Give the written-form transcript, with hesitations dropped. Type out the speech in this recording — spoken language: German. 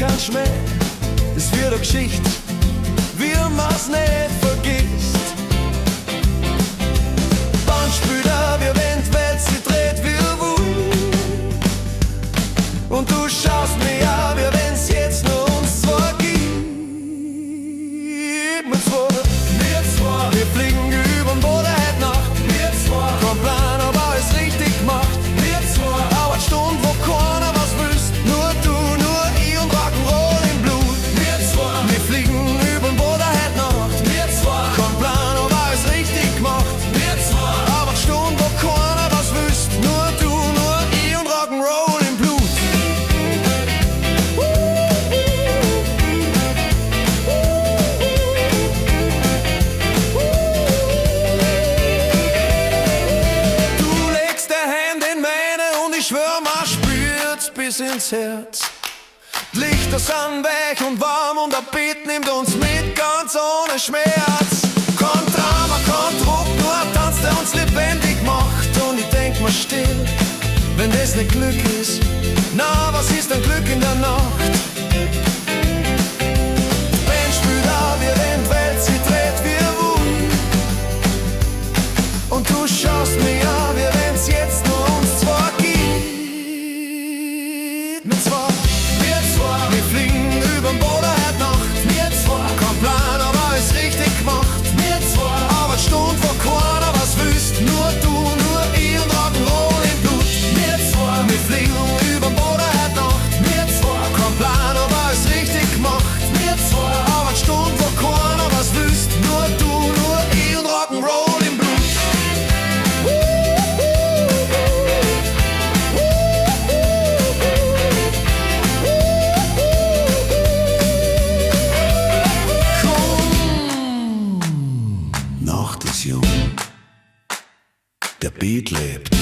kein Schmäh, es wird eine Geschichte, wie man's nicht vergisst. Band spielt auch, wie wenn die Welt sich dreht wie Wut. Und du schaust mich an, wie wenn's jetzt nur uns zwei gibt. Wir zwei, wir fliegen übern Boden heute Nacht. Wir zwei, kein Plan, aber alles richtig gemacht. Wir zwei, auch eine Stunde, wo keiner was wüsst. Nur du, nur ich und Rock'n'Roll im Blut. Wir zwei, wir fliegen übern Boden heute Nacht. Wir zwei, kein Plan, aber alles richtig gemacht. Wir zwei, auch eine Stunde, wo keiner was wüsst. Nur du, nur ich und Rock'n'Roll im Blut. Ich schwör, man spürt's bis ins Herz. Die Lichter sind weich und warm und der Beat nimmt uns mit, ganz ohne Schmerz. Kein Drama, kein Druck, nur ein Tanz, der uns lebendig macht. Und ich denk mir still, wenn das nicht Glück ist, na, was ist denn Glück in der Nacht? Die Band spielt auch, wie wenn die Welt sich dreht wie Wut. Und du schaust mich an, wie wenn's jetzt nur uns zwei gibt. Wir fliegen übern Boden heute Nacht. Wir zwei, kein Plan, aber alles richtig gemacht. Wir zwei, aber eine Stunde, wo keiner was wüsst. Nur du, nur ich und Rock'n'Roll im Blut. Wir zwei, wir fliegen übern Boden heute Nacht. Wir zwei, kein Plan, aber alles richtig gemacht. Wir zwei, aber eine Stunde, wo keiner was wüsst. Nur du, nur ich und Rock'n'Roll im Blut. Nacht ist jung, der Beat lebt.